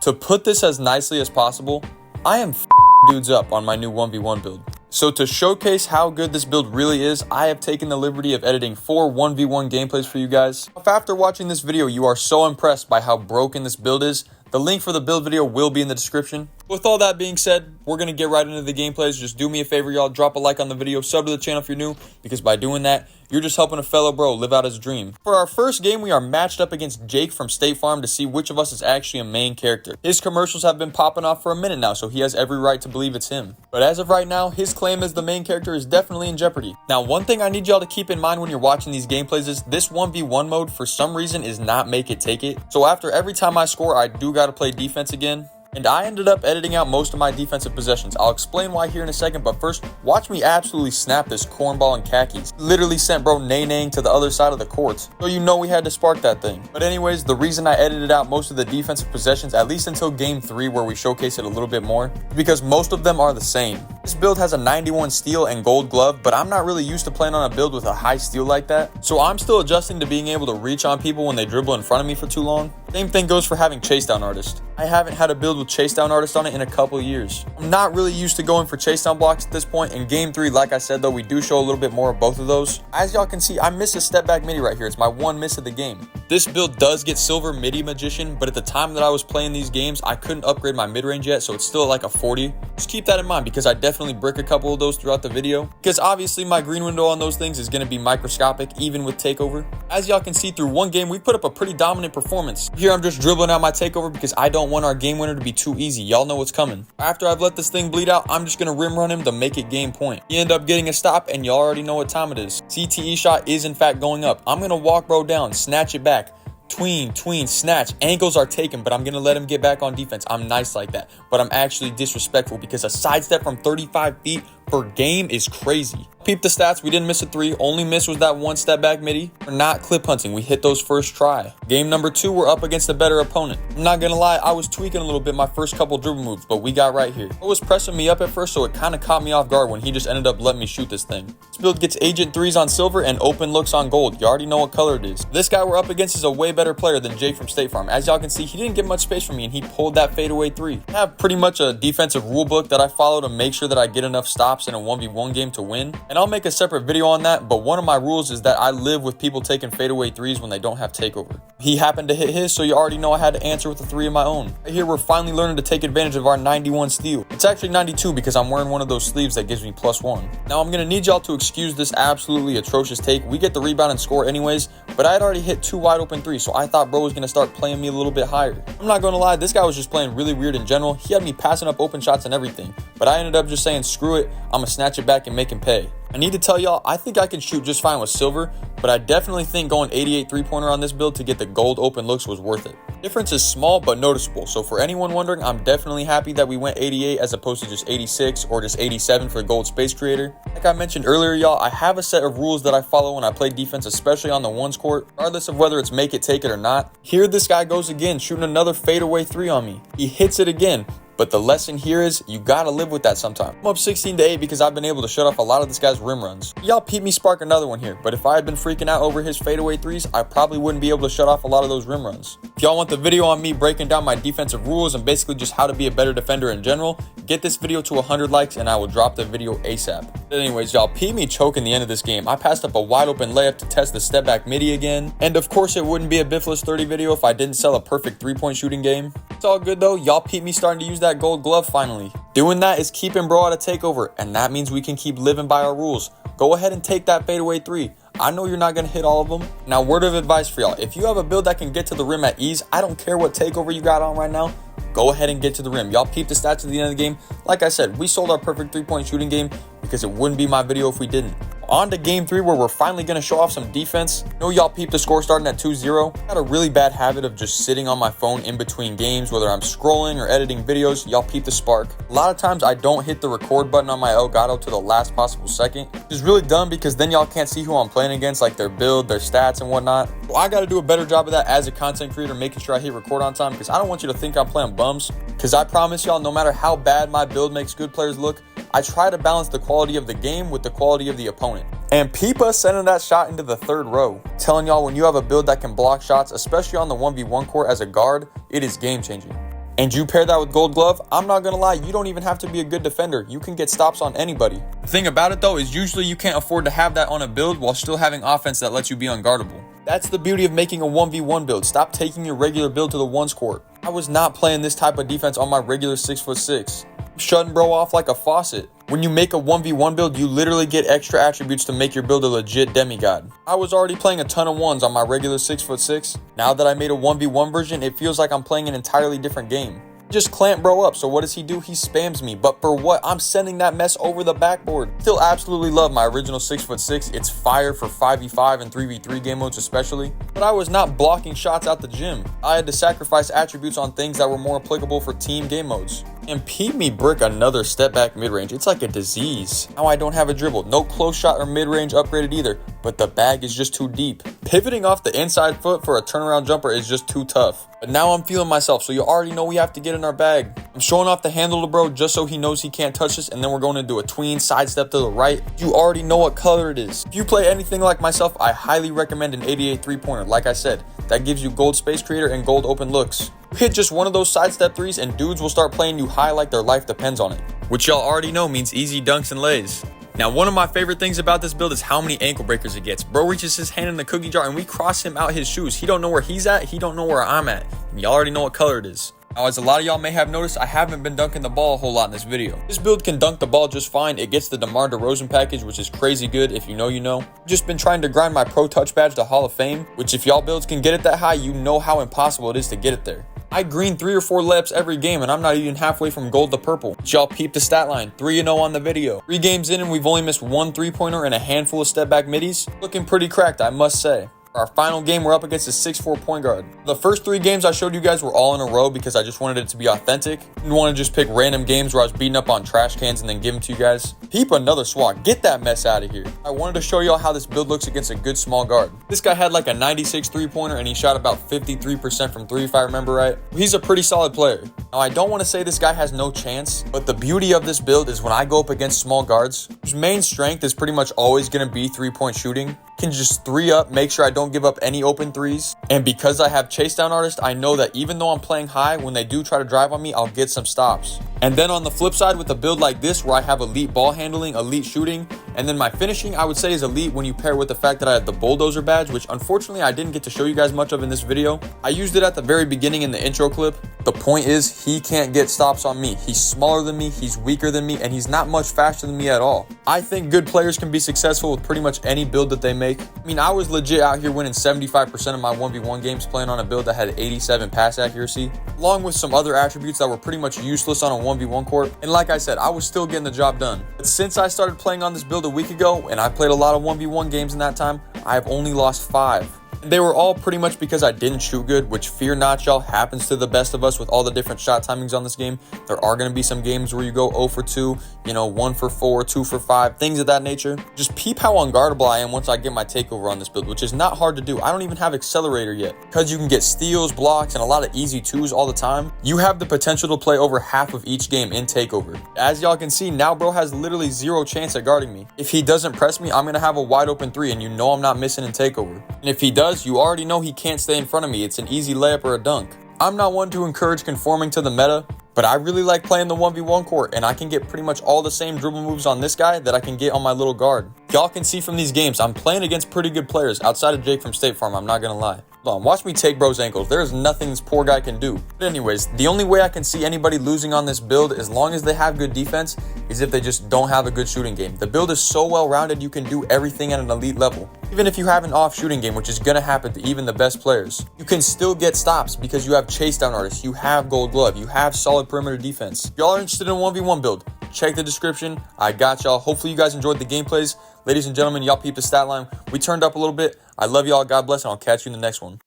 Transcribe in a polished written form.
To put this as nicely as possible, I am dudes up on my new 1v1 build. So to showcase how good this build really is, I have taken the liberty of editing 4 1v1 gameplays for you guys. If after watching this video you are so impressed by how broken this build is, the link for the build video will be in the description. With all that being said, we're going to get right into the gameplays. Just do me a favor, y'all. Drop a like on the video, sub to the channel if you're new, because by doing that, you're just helping a fellow bro live out his dream. For our first game, we are matched up against Jake from State Farm to see which of us is actually a main character. His commercials have been popping off for a minute now, so he has every right to believe it's him. But as of right now, his claim as the main character is definitely in jeopardy. Now, one thing I need y'all to keep in mind when you're watching these gameplays is this 1v1 mode, for some reason, is not make it take it. So after every time I score, I do got to play defense again. And I ended up editing out most of my defensive possessions. I'll explain why here in a second, but first, watch me absolutely snap this cornball in khakis. Literally sent bro nay-naying to the other side of the court. So you know we had to spark that thing. But anyways, the reason I edited out most of the defensive possessions, at least until game 3 where we showcase it a little bit more, is because most of them are the same. This build has a 91 steal and gold glove, but I'm not really used to playing on a build with a high steal like that. So I'm still adjusting to being able to reach on people when they dribble in front of me for too long. Same thing goes for having chase down artist. I haven't had a build with chase down artist on it in a couple years. I'm not really used to going for chase down blocks at this point. In game 3, like I said though, we do show a little bit more of both of those. As y'all can see, I missed a step back midi right here. It's my one miss of the game. This build does get silver midi magician, but at the time that I was playing these games, I couldn't upgrade my mid range yet, so it's still at like a 40. Just keep that in mind because I definitely brick a couple of those throughout the video, because obviously my green window on those things is going to be microscopic even with takeover. As y'all can see, through one game we put up a pretty dominant performance. Here I'm just dribbling out my takeover because I don't want our game winner to be too easy. Y'all know what's coming. After I've let this thing bleed out, I'm just going to rim run him to make it game point. He end up getting a stop, and y'all already know what time it is. CTE shot is in fact going up. I'm going to walk bro down, snatch it back. Tween, snatch. Ankles are taken, but I'm going to let him get back on defense. I'm nice like that, but I'm actually disrespectful because a sidestep from 35 feet per game is crazy. Peep the stats. We didn't miss a 3. Only miss was that one step back midi. We're not clip hunting. We hit those first try. Game number 2, we're up against a better opponent. I'm not going to lie, I was tweaking a little bit my first couple dribble moves, but we got right here. It was pressing me up at first, so it kind of caught me off guard when he just ended up letting me shoot this thing. This build gets agent 3s on silver and open looks on gold. You already know what color it is. This guy we're up against is a way better player than Jake from State Farm. As y'all can see, he didn't get much space from me, and he pulled that fadeaway 3. I have pretty much a defensive rule book that I follow to make sure that I get enough stops in a 1v1 game to win, and I'll make a separate video on that, but one of my rules is that I live with people taking fadeaway 3s when they don't have takeover. He happened to hit his, so you already know I had to answer with a 3 of my own. Right here, we're finally learning to take advantage of our 91 steal. It's actually 92 because I'm wearing one of those sleeves that gives me +1. Now I'm going to need y'all to excuse this absolutely atrocious take. We get the rebound and score anyways, but I had already hit 2 wide open 3s, so I thought bro was going to start playing me a little bit higher. I'm not going to lie, this guy was just playing really weird in general. He had me passing up open shots and everything, but I ended up just saying screw it, I'm going to snatch it back and make him pay. I need to tell y'all, I think I can shoot just fine with silver, but I definitely think going 88 3-pointer on this build to get the gold open looks was worth it. Difference is small but noticeable, so for anyone wondering, I'm definitely happy that we went 88 as opposed to just 86 or just 87 for gold space creator. Like I mentioned earlier, y'all, I have a set of rules that I follow when I play defense, especially on the ones court, regardless of whether it's make it, take it or not. Here this guy goes again, shooting another fadeaway 3 on me. He hits it again. But the lesson here is you gotta live with that sometime. I'm up 16-8 because I've been able to shut off a lot of this guy's rim runs. Y'all peep me spark another one here, but if I had been freaking out over his fadeaway 3s, I probably wouldn't be able to shut off a lot of those rim runs. If y'all want the video on me breaking down my defensive rules and basically just how to be a better defender in general, get this video to 100 likes and I will drop the video ASAP. But anyways, y'all, peep me choking the end of this game. I passed up a wide open layup to test the step back midi again. And of course it wouldn't be a Biffless 30 video if I didn't sell a perfect 3-point shooting game. It's all good though. Y'all peep me starting to use that gold glove finally. Doing that is keeping bro out of takeover, and that means we can keep living by our rules. Go ahead and take that fadeaway 3. I know you're not going to hit all of them. Now, word of advice for y'all. If you have a build that can get to the rim at ease, I don't care what takeover you got on right now. Go ahead and get to the rim. Y'all peep the stats at the end of the game. Like I said, we sold our perfect 3-point shooting game because it wouldn't be my video if we didn't. On to game 3 where we're finally going to show off some defense. I know y'all peeped the score starting at 2-0. I had a really bad habit of just sitting on my phone in between games, whether I'm scrolling or editing videos. Y'all peep the spark. A lot of times I don't hit the record button on my Elgato to the last possible second, which is really dumb because then y'all can't see who I'm playing against, like their build, their stats and whatnot. So I got to do a better job of that as a content creator, making sure I hit record on time because I don't want you to think I'm playing bums. Because I promise y'all, no matter how bad my build makes good players look, I try to balance the quality of the game with the quality of the opponent. And Peepa sending that shot into the third row. Telling y'all, when you have a build that can block shots, especially on the 1v1 court as a guard, it is game changing. and you pair that with gold glove, I'm not gonna lie, you don't even have to be a good defender. You can get stops on anybody. The thing about it though is usually you can't afford to have that on a build while still having offense that lets you be unguardable. That's the beauty of making a 1v1 build. Stop taking your regular build to the ones court. I was not playing this type of defense on my regular 6'6". Shutting bro off like a faucet. When you make a 1v1 build, you literally get extra attributes to make your build a legit demigod. I was already playing a ton of ones on my regular 6'6". Now that I made a 1v1 version, it feels like I'm playing an entirely different game. Just clamp bro up, so what does he do? He spams me, but for what? I'm sending that mess over the backboard. Still absolutely love my original 6'6". It's fire for 5v5 and 3v3 game modes especially, but I was not blocking shots out the gym. I had to sacrifice attributes on things that were more applicable for team game modes. And peep me brick another step back mid-range. It's like a disease. Now I don't have a dribble, no close shot or mid-range upgraded either, but the bag is just too deep. Pivoting off the inside foot for a turnaround jumper is just too tough. But now I'm feeling myself, so you already know we have to get in our bag. I'm showing off the handle to bro just so he knows he can't touch this, and then we're going to do a tween sidestep to the right. You already know what color it is. If you play anything like myself, I highly recommend an 88 3-pointer. Like I said, that gives you gold space creator and gold open looks. Hit just one of those sidestep threes and dudes will start playing you high like their life depends on it, which y'all already know means easy dunks and lays. Now, one of my favorite things about this build is how many ankle breakers it gets. Bro reaches his hand in the cookie jar and we cross him out his shoes. He don't know where he's at, he don't know where I'm at, and y'all already know what color it is. Now, as a lot of y'all may have noticed, I haven't been dunking the ball a whole lot in this video. This build can dunk the ball just fine. It gets the DeMar DeRozan package, which is crazy good. If you know, you know. Just been trying to grind my pro touch badge to Hall of Fame, which if y'all builds can get it that high, you know how impossible it is to get it there. I green 3 or 4 layups every game, and I'm not even halfway from gold to purple. But y'all peep the stat line, 3-0 on the video. 3 games in and we've only missed 1 3-pointer and a handful of step back middies. Looking pretty cracked, I must say. Our final game, we're up against a 6'4" point guard. The first 3 games I showed you guys were all in a row because I just wanted it to be authentic. I didn't want to just pick random games where I was beating up on trash cans and then give them to you guys. Peep another swat. Get that mess out of here. I wanted to show y'all how this build looks against a good small guard. This guy had like a 96 3-pointer and he shot about 53% from 3 if I remember right. He's a pretty solid player. Now, I don't want to say this guy has no chance, but the beauty of this build is when I go up against small guards, whose main strength is pretty much always going to be 3-point shooting, can just 3 up, make sure I don't give up any open threes. And because I have chase down artist, I know that even though I'm playing high, when they do try to drive on me, I'll get some stops. And then on the flip side with a build like this where I have elite ball handling, elite shooting, and then my finishing I would say is elite when you pair with the fact that I have the bulldozer badge, which unfortunately I didn't get to show you guys much of in this video. I used it at the very beginning in the intro clip. The point is he can't get stops on me. He's smaller than me, he's weaker than me, and he's not much faster than me at all. I think good players can be successful with pretty much any build that they make. I mean, I was legit out here winning 75% of my 1v1 games playing on a build that had 87 pass accuracy, along with some other attributes that were pretty much useless on a 1v1 court. And like I said, I was still getting the job done. But since I started playing on this build a week ago, and I played a lot of 1v1 games in that time, I have only lost 5. They were all pretty much because I didn't shoot good, which fear not, y'all, happens to the best of us with all the different shot timings on this game. There are going to be some games where you go 0 for 2, 1 for 4, 2 for 5, things of that nature. Just peep how unguardable I am once I get my takeover on this build, which is not hard to do. I don't even have accelerator yet. Because you can get steals, blocks, and a lot of easy 2s all the time, you have the potential to play over half of each game in takeover. As y'all can see, now bro has literally 0 chance at guarding me. If he doesn't press me, I'm going to have a wide open 3, and you know I'm not missing in takeover. And if he does, you already know he can't stay in front of me. It's an easy layup or a dunk. I'm not one to encourage conforming to the meta, but I really like playing the 1v1 court, and I can get pretty much all the same dribble moves on this guy that I can get on my little guard. Y'all can see from these games, I'm playing against pretty good players outside of Jake from State Farm, I'm not gonna lie. Hold on, watch me take bro's ankles. There is nothing this poor guy can do. But anyways, the only way I can see anybody losing on this build, as long as they have good defense, is if they just don't have a good shooting game. The build is so well-rounded, you can do everything at an elite level. Even if you have an off shooting game, which is gonna happen to even the best players, you can still get stops because you have chase down artists, you have gold glove, you have solid perimeter defense. If y'all are interested in a 1v1 build, check the description. I got y'all. Hopefully you guys enjoyed the gameplays. Ladies and gentlemen, y'all peep the stat line. We turned up a little bit. I love y'all. God bless, and I'll catch you in the next one.